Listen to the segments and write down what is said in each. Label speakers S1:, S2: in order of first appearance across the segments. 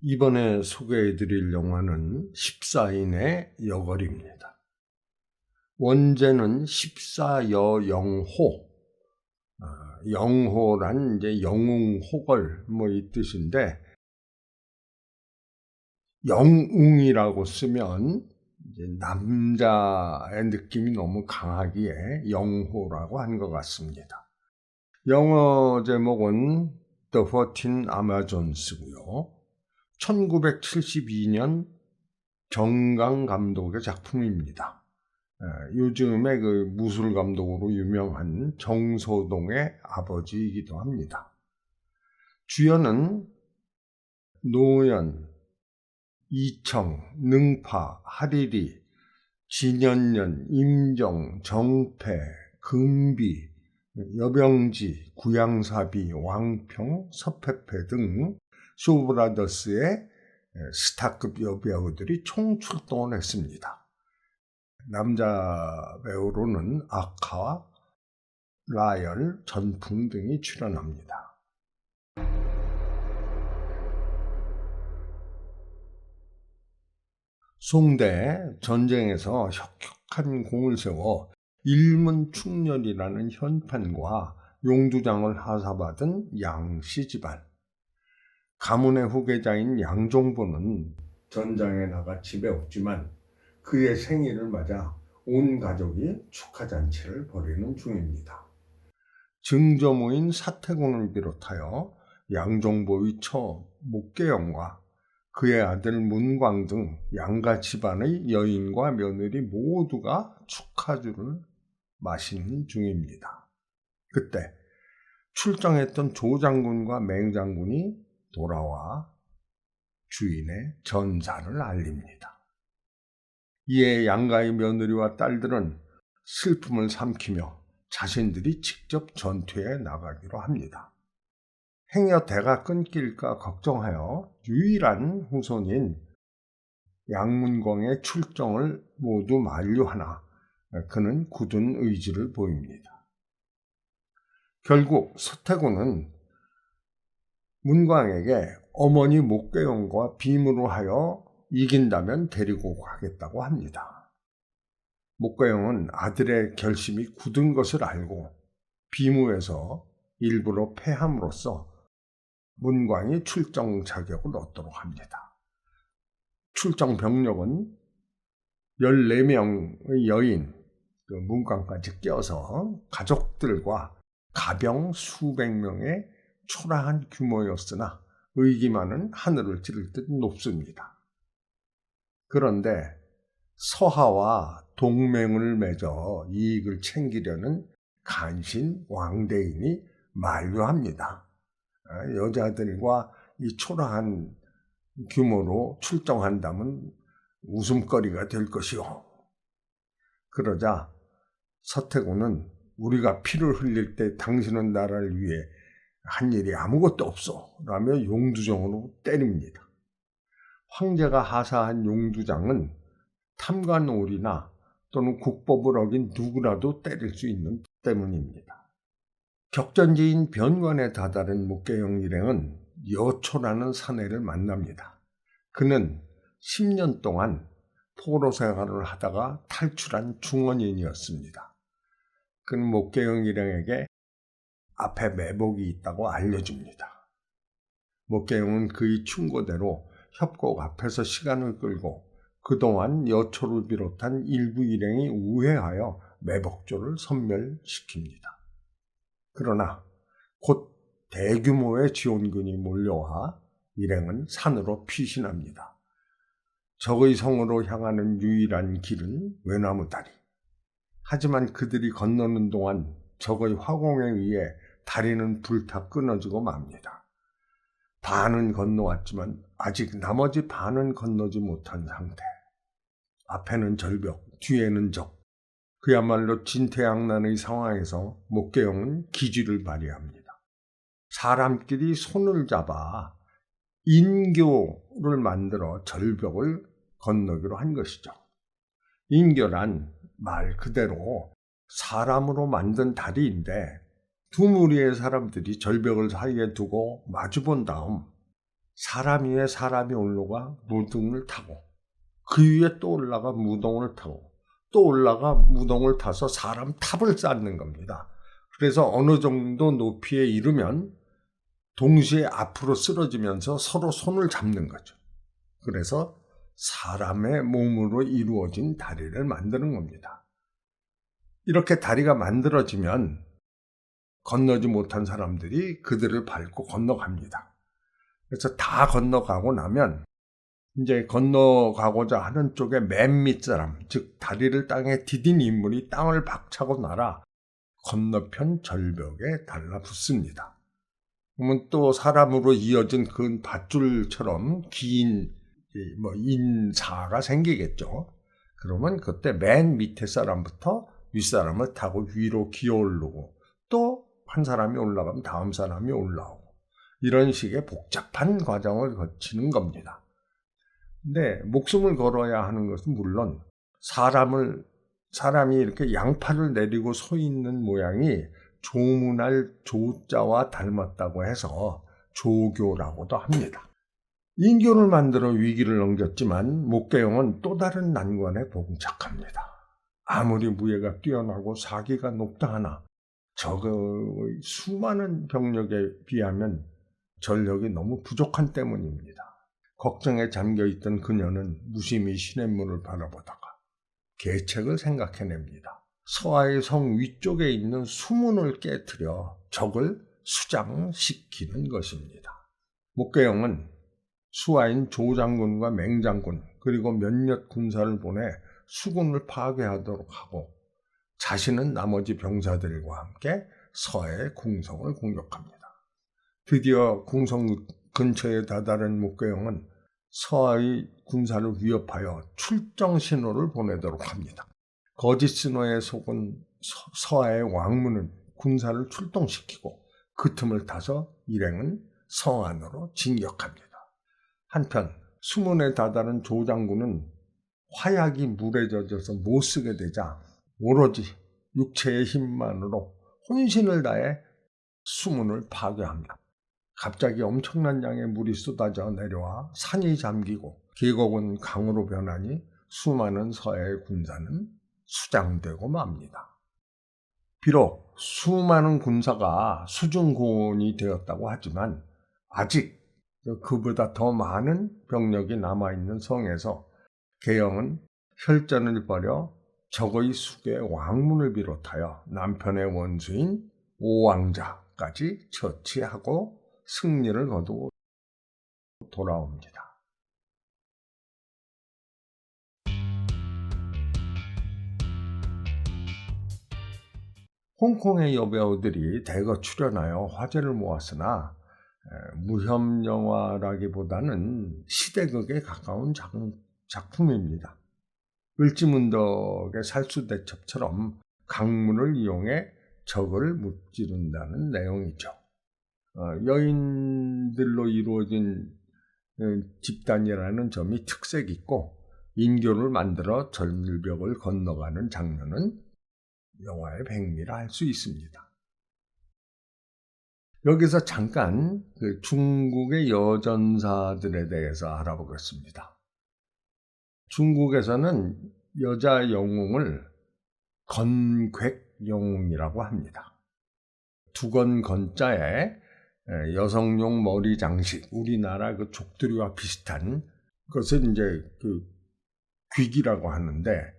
S1: 이번에 소개해드릴 영화는 14인의 여걸입니다. 원제는 14여영호, 영호란 이제 영웅호걸 이 뜻인데, 영웅이라고 쓰면 이제 남자의 느낌이 너무 강하기에 영호라고 한 것 같습니다. 영어 제목은 The 14 Amazons고요. 1972년 정강 감독의 작품입니다. 요즘에 그 무술 감독으로 유명한 정소동의 아버지이기도 합니다. 주연은 노연, 이청, 능파, 하리리, 진연년, 임정, 정패, 금비, 여병지, 구양사비, 왕평, 서패패 등 쇼브라더스의 스타급 여배우들이 총출동을 했습니다. 남자 배우로는 아카, 라열, 전풍 등이 출연합니다. 송대 전쟁에서 혁혁한 공을 세워 일문충렬이라는 현판과 용두장을 하사받은 양씨 집안. 가문의 후계자인 양종보는 전장에 나가 집에 없지만 그의 생일을 맞아 온 가족이 축하잔치를 벌이는 중입니다. 증조모인 사태곤을 비롯하여 양종보의 처 목계영과 그의 아들 문광 등 양가 집안의 여인과 며느리 모두가 축하주를 마시는 중입니다. 그때 출정했던 조장군과 맹장군이 돌아와 주인의 전사를 알립니다. 이에 양가의 며느리와 딸들은 슬픔을 삼키며 자신들이 직접 전투에 나가기로 합니다. 행여 대가 끊길까 걱정하여 유일한 후손인 양문광의 출정을 모두 만류하나 그는 굳은 의지를 보입니다. 결국 서태곤은 문광에게 어머니 목계영과 비무로 하여 이긴다면 데리고 가겠다고 합니다. 목계영은 아들의 결심이 굳은 것을 알고 비무에서 일부러 패함으로써 문광이 출정 자격을 얻도록 합니다. 출정 병력은 14명의 여인, 문광까지 껴서 가족들과 가병 수백 명의 초라한 규모였으나 의기만은 하늘을 찌를 듯 높습니다. 그런데 서하와 동맹을 맺어 이익을 챙기려는 간신 왕대인이 만류합니다. 여자들과 이 초라한 규모로 출정한다면 웃음거리가 될 것이요. 그러자 서태곤은 우리가 피를 흘릴 때 당신은 나라를 위해 한 일이 아무것도 없어 라며 용두정으로 때립니다. 황제가 하사한 용두장은 탐관오리나 또는 국법을 어긴 누구라도 때릴 수 있는 때문입니다. 격전지인 변관에 다다른 목계영 일행은 여초라는 사내를 만납니다. 그는 10년 동안 포로 생활을 하다가 탈출한 중원인이었습니다. 그는 목계영 일행에게 앞에 매복이 있다고 알려줍니다. 목계영은 그의 충고대로 협곡 앞에서 시간을 끌고 그동안 여초를 비롯한 일부 일행이 우회하여 매복조를 섬멸시킵니다. 그러나 곧 대규모의 지원군이 몰려와 일행은 산으로 피신합니다. 적의 성으로 향하는 유일한 길은 외나무다리. 하지만 그들이 건너는 동안 적의 화공에 의해 다리는 불타 끊어지고 맙니다. 반은 건너왔지만 아직 나머지 반은 건너지 못한 상태. 앞에는 절벽, 뒤에는 적. 그야말로 진퇴양난의 상황에서 목계영은 기지를 발휘합니다. 사람끼리 손을 잡아 인교를 만들어 절벽을 건너기로 한 것이죠. 인교란 말 그대로 사람으로 만든 다리인데 두 무리의 사람들이 절벽을 사이에 두고 마주본 다음 사람 위에 사람이 올라가 무등을 타고 그 위에 또 올라가 무등을 타고 또 올라가 무등을 타서 사람 탑을 쌓는 겁니다. 그래서 어느 정도 높이에 이르면 동시에 앞으로 쓰러지면서 서로 손을 잡는 거죠. 그래서 사람의 몸으로 이루어진 다리를 만드는 겁니다. 이렇게 다리가 만들어지면 건너지 못한 사람들이 그들을 밟고 건너갑니다. 그래서 다 건너가고 나면 이제 건너가고자 하는 쪽에 맨 밑사람, 즉 다리를 땅에 디딘 인물이 땅을 박차고 날아 건너편 절벽에 달라붙습니다. 그러면 또 사람으로 이어진 그 밧줄처럼 긴 인사가 생기겠죠. 그러면 그때 맨 밑에 사람부터 윗사람을 타고 위로 기어오르고 또 한 사람이 올라가면 다음 사람이 올라오고 이런 식의 복잡한 과정을 거치는 겁니다. 근데 목숨을 걸어야 하는 것은 물론 사람이 이렇게 양팔을 내리고 서 있는 모양이 조문할 조자와 닮았다고 해서 조교라고도 합니다. 인교를 만들어 위기를 넘겼지만 목계용은 또 다른 난관에 봉착합니다. 아무리 무예가 뛰어나고 사기가 높다 하나 적의 수많은 병력에 비하면 전력이 너무 부족한 때문입니다. 걱정에 잠겨있던 그녀는 무심히 시냇물을 바라보다가 계책을 생각해냅니다. 서하의 성 위쪽에 있는 수문을 깨트려 적을 수장시키는 것입니다. 목계용은 수하인 조장군과 맹장군 그리고 몇몇 군사를 보내 수군을 파괴하도록 하고 자신은 나머지 병사들과 함께 서해의 궁성을 공격합니다. 드디어 궁성 근처에 다다른 목계용은 서하의 군사를 위협하여 출정 신호를 보내도록 합니다. 거짓 신호에 속은 서하의 왕문은 군사를 출동시키고 그 틈을 타서 일행은 성 안으로 진격합니다. 한편 수문에 다다른 조장군은 화약이 물에 젖어서 못 쓰게 되자 오로지 육체의 힘만으로 혼신을 다해 수문을 파괴합니다. 갑자기 엄청난 양의 물이 쏟아져 내려와 산이 잠기고 계곡은 강으로 변하니 수많은 서해의 군사는 수장되고 맙니다. 비록 수많은 군사가 수중고원이 되었다고 하지만 아직 그보다 더 많은 병력이 남아있는 성에서 계영은 혈전을 벌여 적의 수의 왕문을 비롯하여 남편의 원수인 오왕자까지 처치하고 승리를 거두고 돌아옵니다. 홍콩의 여배우들이 대거 출연하여 화제를 모았으나 무협영화라기보다는 시대극에 가까운 작품입니다. 을지문덕의 살수대첩처럼 강문을 이용해 적을 무찌른다는 내용이죠. 여인들로 이루어진 집단이라는 점이 특색 있고 인교를 만들어 절벽을 건너가는 장면은 영화의 백미라 할 수 있습니다. 여기서 잠깐 중국의 여전사들에 대해서 알아보겠습니다. 중국에서는 여자 영웅을 건객영웅이라고 합니다. 두건 건자에 여성용 머리 장식, 우리나라 그 족두리와 비슷한 것을 이제 귀기라고 하는데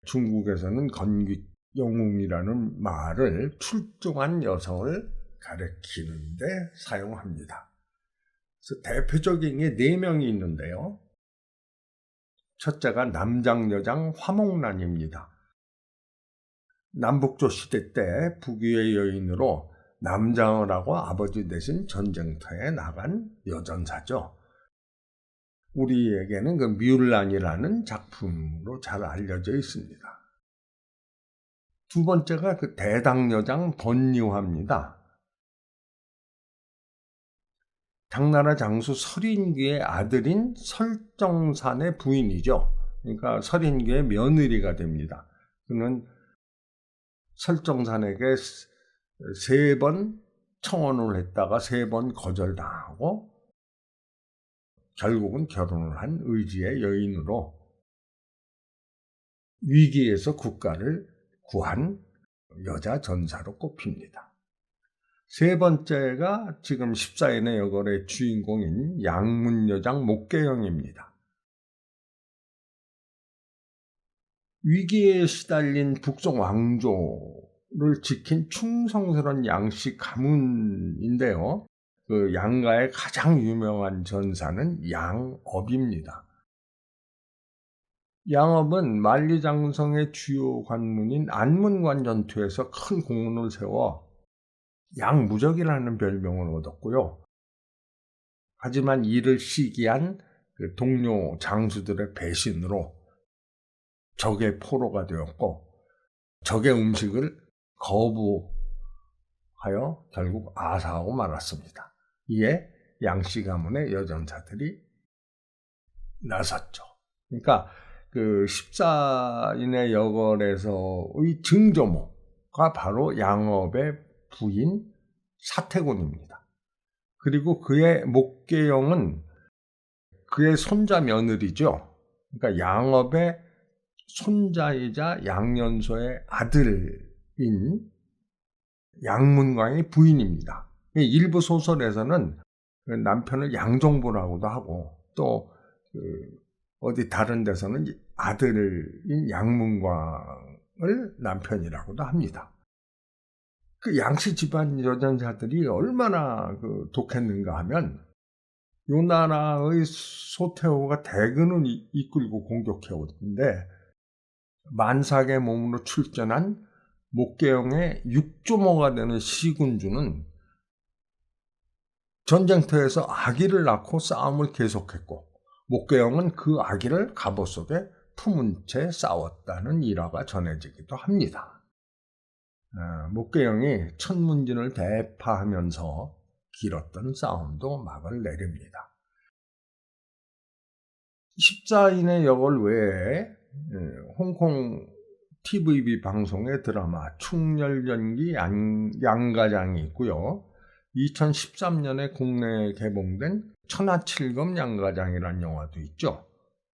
S1: 중국에서는 건객영웅이라는 말을 출중한 여성을 가리키는데 사용합니다. 그래서 대표적인 게 4명이 있는데요. 첫째가 남장여장 화목란입니다. 남북조 시대 때 북위의 여인으로 남장을 하고 아버지 대신 전쟁터에 나간 여전사죠. 우리에게는 그 뮬란이라는 작품으로 잘 알려져 있습니다. 두 번째가 그 대당여장 번유화입니다. 당나라 장수 설인귀의 아들인 설정산의 부인이죠. 그러니까 설인귀의 며느리가 됩니다. 그는 설정산에게 3번 청혼을 했다가 3번 거절당하고 결국은 결혼을 한 의지의 여인으로 위기에서 국가를 구한 여자 전사로 꼽힙니다. 세 번째가 지금 14인의 여걸의 주인공인 양문여장 목계영입니다. 위기에 시달린 북송 왕조를 지킨 충성스러운 양씨 가문인데요. 그 양가의 가장 유명한 전사는 양업입니다. 양업은 만리장성의 주요 관문인 안문관 전투에서 큰 공헌을 세워 양무적이라는 별명을 얻었고요. 하지만 이를 시기한 그 동료 장수들의 배신으로 적의 포로가 되었고 적의 음식을 거부하여 결국 아사하고 말았습니다. 이에 양씨 가문의 여전사들이 나섰죠. 그러니까 그 14인의 여걸에서의 증조모가 바로 양업의 부인 사태곤입니다. 그리고 그의 목계영은 그의 손자 며느리죠. 그러니까 양업의 손자이자 양년소의 아들인 양문광의 부인입니다. 일부 소설에서는 남편을 양종보라고도 하고 또 어디 다른 데서는 아들인 양문광을 남편이라고도 합니다. 그 양씨 집안 여전사들이 얼마나 독했는가 하면 이 나라의 소태호가 대군을 이끌고 공격해 오는데 만삭의 몸으로 출전한 목계영의 육조모가 되는 시군주는 전쟁터에서 아기를 낳고 싸움을 계속했고 목계영은 그 아기를 갑옷 속에 품은 채 싸웠다는 일화가 전해지기도 합니다. 목계영이 천문진을 대파하면서 길었던 싸움도 막을 내립니다. 14인의 여걸 외에 홍콩 TVB 방송의 드라마 충렬연기 양가장이 있고요. 2013년에 국내에 개봉된 천하칠검 양가장이라는 영화도 있죠.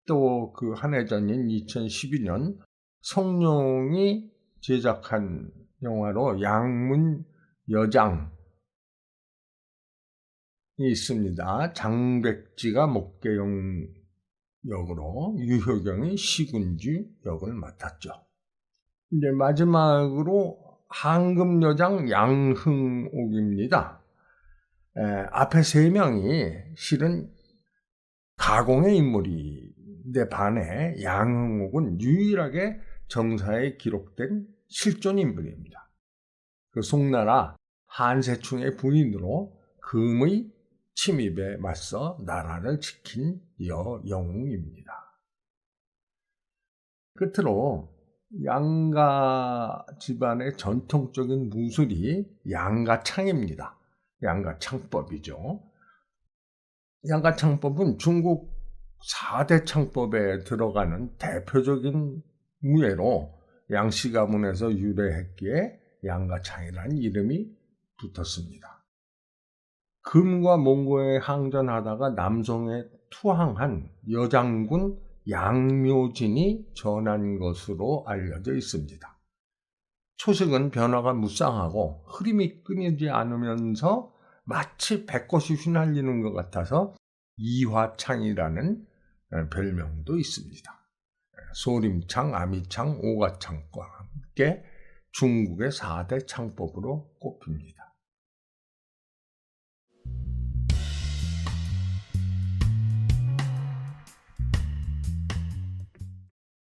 S1: 또 그 한 해 전인 2012년 성룡이 제작한 영화로 양문여장이 있습니다. 장백지가 목계영 역으로 유효경이 시군주 역을 맡았죠. 이제 마지막으로 황금여장 양흥옥입니다. 앞에 세 명이 실은 가공의 인물인데 반해 양흥옥은 유일하게 정사에 기록된 실존 인물입니다. 그 송나라 한세충의 부인으로 금의 침입에 맞서 나라를 지킨 영웅입니다. 끝으로 양가 집안의 전통적인 무술이 양가창입니다. 양가창법이죠. 양가창법은 중국 4대 창법에 들어가는 대표적인 무예로 양씨 가문에서 유래했기에 양가창이라는 이름이 붙었습니다. 금과 몽고에 항전하다가 남송에 투항한 여장군 양묘진이 전한 것으로 알려져 있습니다. 초식은 변화가 무쌍하고 흐름이 끊이지 않으면서 마치 배꽃이 휘날리는 것 같아서 이화창이라는 별명도 있습니다. 소림창, 아미창, 오가창과 함께 중국의 4대 창법으로 꼽힙니다.